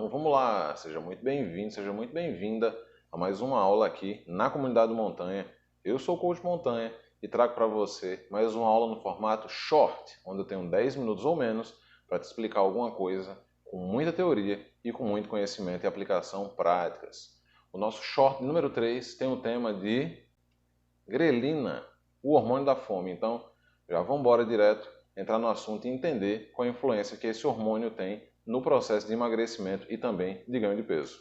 Então vamos lá, seja muito bem-vindo, seja muito bem-vinda a mais uma aula aqui na Comunidade do Montanha. Eu sou o Coach Montanha e trago para você mais uma aula no formato short, onde eu tenho 10 minutos ou menos para te explicar alguma coisa com muita teoria e com muito conhecimento e aplicação práticas. O nosso short número 3 tem o tema de grelina, o hormônio da fome. Então já vamos embora direto, entrar no assunto e entender qual a influência que esse hormônio tem no processo de emagrecimento e também de ganho de peso.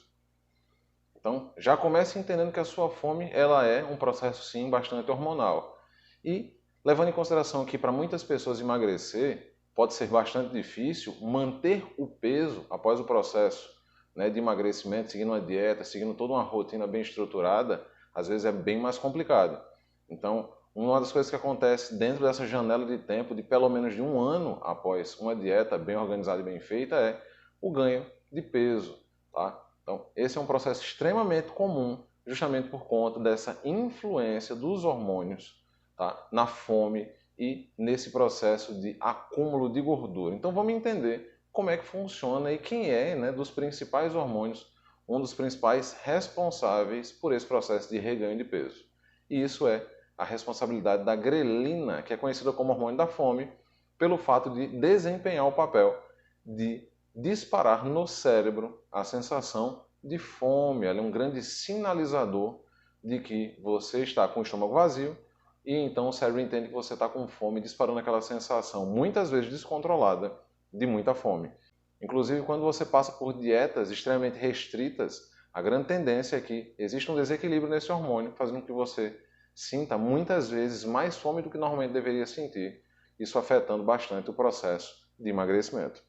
Então, já comece entendendo que a sua fome ela é um processo, sim, bastante hormonal. E, levando em consideração que para muitas pessoas emagrecer pode ser bastante difícil, manter o peso após o processo, né, de emagrecimento, seguindo uma dieta, seguindo toda uma rotina bem estruturada, às vezes é bem mais complicado. Então, uma das coisas que acontece dentro dessa janela de tempo de pelo menos de um ano após uma dieta bem organizada e bem feita é o ganho de peso, tá? Então, esse é um processo extremamente comum, justamente por conta dessa influência dos hormônios, tá, na fome e nesse processo de acúmulo de gordura. Então, vamos entender como é que funciona e quem é, né, dos principais hormônios, um dos principais responsáveis por esse processo de reganho de peso. E isso é a responsabilidade da grelina, que é conhecida como hormônio da fome, pelo fato de desempenhar o papel de disparar no cérebro a sensação de fome. Ela é um grande sinalizador de que você está com o estômago vazio e então o cérebro entende que você está com fome, disparando aquela sensação, muitas vezes descontrolada, de muita fome. Inclusive, quando você passa por dietas extremamente restritas, a grande tendência é que existe um desequilíbrio nesse hormônio, fazendo com que você sinta muitas vezes mais fome do que normalmente deveria sentir, isso afetando bastante o processo de emagrecimento.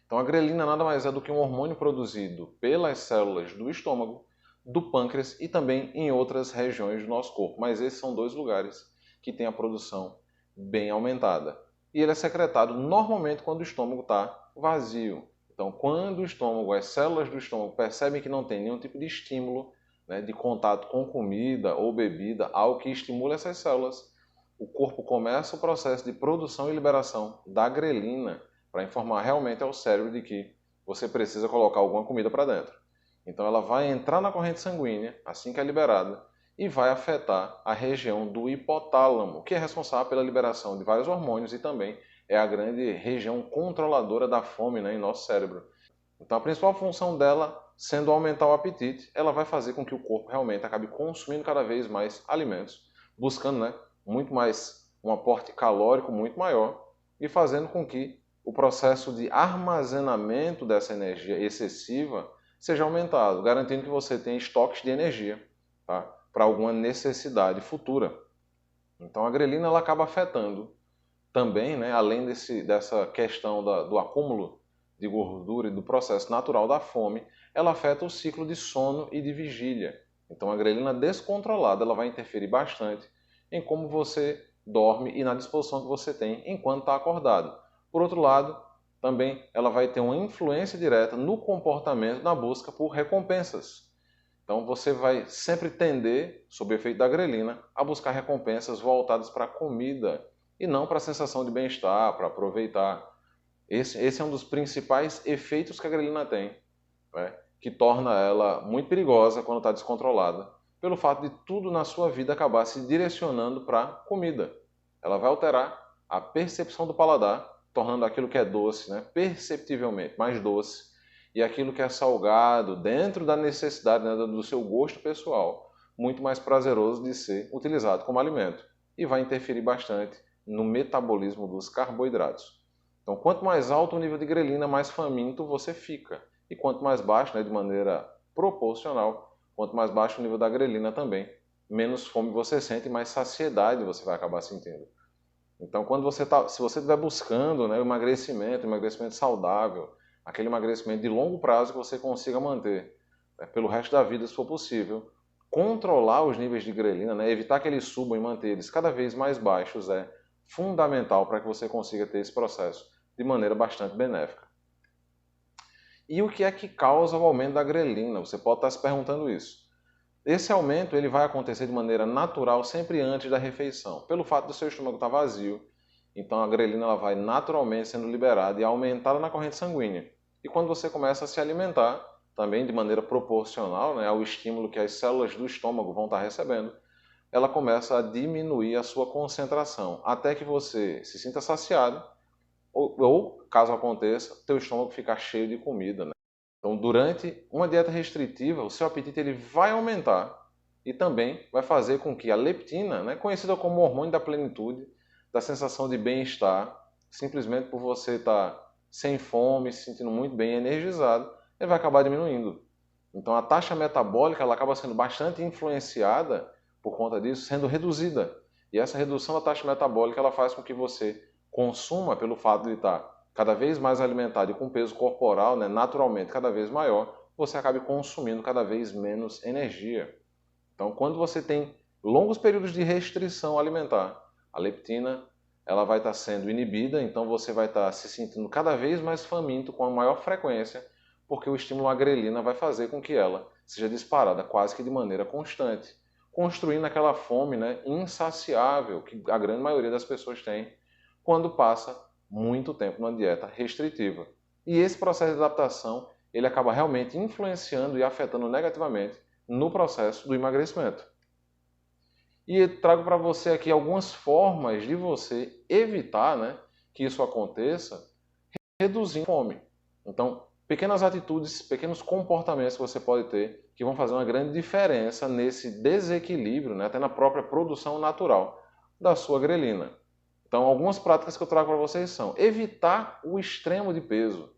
Então a grelina nada mais é do que um hormônio produzido pelas células do estômago, do pâncreas e também em outras regiões do nosso corpo, mas esses são dois lugares que têm a produção bem aumentada. E ele é secretado normalmente quando o estômago está vazio. Então quando o estômago, as células do estômago percebem que não tem nenhum tipo de estímulo, né, de contato com comida ou bebida, algo que estimula essas células, o corpo começa o processo de produção e liberação da grelina para informar realmente ao cérebro de que você precisa colocar alguma comida para dentro. Então ela vai entrar na corrente sanguínea, assim que é liberada, e vai afetar a região do hipotálamo, que é responsável pela liberação de vários hormônios e também é a grande região controladora da fome, né, em nosso cérebro. Então a principal função dela, sendo aumentar o apetite, ela vai fazer com que o corpo realmente acabe consumindo cada vez mais alimentos, buscando, né, muito mais um aporte calórico muito maior e fazendo com que o processo de armazenamento dessa energia excessiva seja aumentado, garantindo que você tenha estoques de energia, tá, para alguma necessidade futura. Então a grelina ela acaba afetando também, né, além dessa questão do acúmulo de gordura e do processo natural da fome, ela afeta o ciclo de sono e de vigília. Então a grelina descontrolada ela vai interferir bastante em como você dorme e na disposição que você tem enquanto está acordado. Por outro lado, também ela vai ter uma influência direta no comportamento na busca por recompensas. Então você vai sempre tender, sob o efeito da grelina, a buscar recompensas voltadas para a comida e não para a sensação de bem-estar, para aproveitar. Esse é um dos principais efeitos que a grelina tem, né, que torna ela muito perigosa quando está descontrolada, pelo fato de tudo na sua vida acabar se direcionando para a comida. Ela vai alterar a percepção do paladar, tornando aquilo que é doce, né, perceptivelmente mais doce, e aquilo que é salgado, dentro da necessidade, né, do seu gosto pessoal, muito mais prazeroso de ser utilizado como alimento. E vai interferir bastante no metabolismo dos carboidratos. Então, quanto mais alto o nível de grelina, mais faminto você fica. E quanto mais baixo, né, de maneira proporcional, quanto mais baixo o nível da grelina também, menos fome você sente e mais saciedade você vai acabar sentindo. Então, se você estiver buscando, né, o emagrecimento saudável, aquele emagrecimento de longo prazo que você consiga manter, né, pelo resto da vida, se for possível, controlar os níveis de grelina, né, evitar que eles subam e manter eles cada vez mais baixos é fundamental para que você consiga ter esse processo de maneira bastante benéfica. E o que é que causa o aumento da grelina? Você pode estar se perguntando isso. Esse aumento ele vai acontecer de maneira natural sempre antes da refeição, pelo fato do seu estômago estar vazio. Então a grelina ela vai naturalmente sendo liberada e aumentada na corrente sanguínea. E quando você começa a se alimentar, também de maneira proporcional, né, ao estímulo que as células do estômago vão estar recebendo, ela começa a diminuir a sua concentração, até que você se sinta saciado, ou caso aconteça, teu estômago ficar cheio de comida, né? Então, durante uma dieta restritiva, o seu apetite ele vai aumentar e também vai fazer com que a leptina, né, conhecida como hormônio da plenitude, da sensação de bem-estar, simplesmente por você estar sem fome, se sentindo muito bem, energizado, ele vai acabar diminuindo. Então, a taxa metabólica ela acaba sendo bastante influenciada por conta disso, sendo reduzida. E essa redução da taxa metabólica ela faz com que você consuma, pelo fato de estar cada vez mais alimentado e com peso corporal, né, naturalmente cada vez maior, você acabe consumindo cada vez menos energia. Então, quando você tem longos períodos de restrição alimentar, a leptina ela vai estar sendo inibida, então você vai estar se sentindo cada vez mais faminto com a maior frequência, porque o estímulo à grelina vai fazer com que ela seja disparada quase que de maneira constante, construindo aquela fome, né, insaciável que a grande maioria das pessoas tem quando passa muito tempo numa dieta restritiva. E esse processo de adaptação ele acaba realmente influenciando e afetando negativamente no processo do emagrecimento. E trago para você aqui algumas formas de você evitar, né, que isso aconteça, reduzindo a fome. Então, pequenas atitudes, pequenos comportamentos que você pode ter que vão fazer uma grande diferença nesse desequilíbrio, né, até na própria produção natural da sua grelina. Então, algumas práticas que eu trago para vocês são evitar o extremo de peso.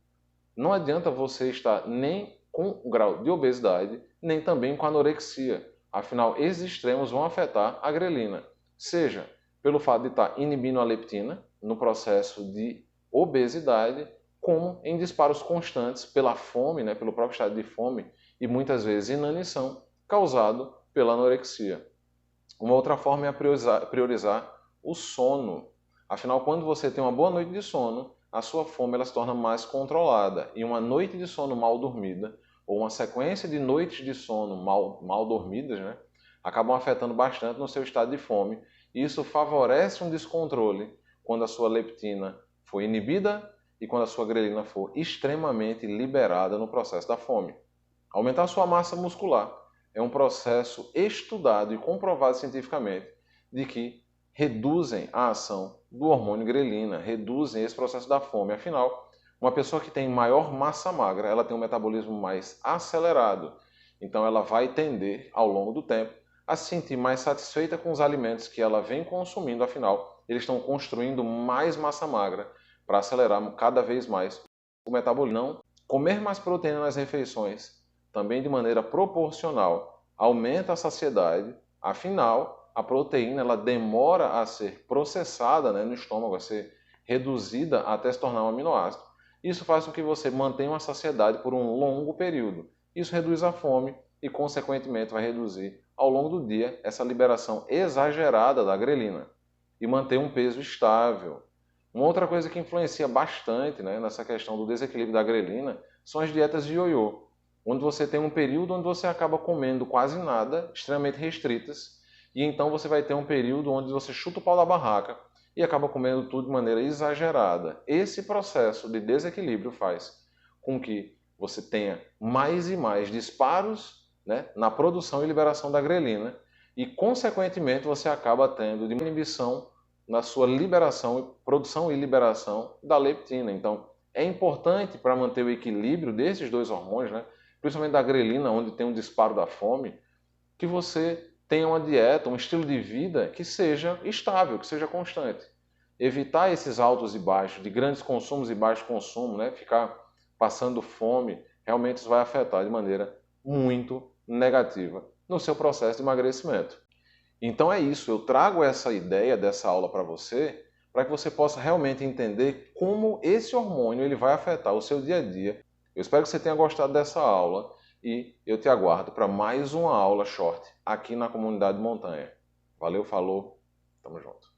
Não adianta você estar nem com o grau de obesidade, nem também com anorexia. Afinal, esses extremos vão afetar a grelina, seja pelo fato de estar inibindo a leptina no processo de obesidade, como em disparos constantes pela fome, né, pelo próprio estado de fome e muitas vezes inanição, causado pela anorexia. Uma outra forma é priorizar o sono. Afinal, quando você tem uma boa noite de sono, a sua fome ela se torna mais controlada. E uma noite de sono mal dormida, ou uma sequência de noites de sono mal dormidas, né, acabam afetando bastante no seu estado de fome. E isso favorece um descontrole quando a sua leptina for inibida e quando a sua grelina for extremamente liberada no processo da fome. Aumentar a sua massa muscular é um processo estudado e comprovado cientificamente de que reduzem a ação do hormônio grelina, reduzem esse processo da fome. Afinal, uma pessoa que tem maior massa magra, ela tem um metabolismo mais acelerado. Então ela vai tender, ao longo do tempo, a se sentir mais satisfeita com os alimentos que ela vem consumindo. Afinal, eles estão construindo mais massa magra para acelerar cada vez mais o metabolismo. Não comer mais proteína nas refeições, também de maneira proporcional, aumenta a saciedade. Afinal, a proteína ela demora a ser processada, né, no estômago, a ser reduzida até se tornar um aminoácido. Isso faz com que você mantenha uma saciedade por um longo período. Isso reduz a fome e, consequentemente, vai reduzir ao longo do dia essa liberação exagerada da grelina e manter um peso estável. Uma outra coisa que influencia bastante, né, nessa questão do desequilíbrio da grelina são as dietas de ioiô, onde você tem um período onde você acaba comendo quase nada, extremamente restritas, e então você vai ter um período onde você chuta o pau da barraca e acaba comendo tudo de maneira exagerada. Esse processo de desequilíbrio faz com que você tenha mais e mais disparos, né, na produção e liberação da grelina e, consequentemente, você acaba tendo diminuição na sua liberação, produção e liberação da leptina. Então, é importante para manter o equilíbrio desses dois hormônios, né, principalmente da grelina, onde tem um disparo da fome, que você tenha uma dieta, um estilo de vida que seja estável, que seja constante. Evitar esses altos e baixos, de grandes consumos e baixos consumos, né? Ficar passando fome, realmente isso vai afetar de maneira muito negativa no seu processo de emagrecimento. Então é isso, eu trago essa ideia dessa aula para que você possa realmente entender como esse hormônio ele vai afetar o seu dia a dia. Eu espero que você tenha gostado dessa aula e eu te aguardo para mais uma aula short aqui na Comunidade Montanha. Valeu, falou, tamo junto.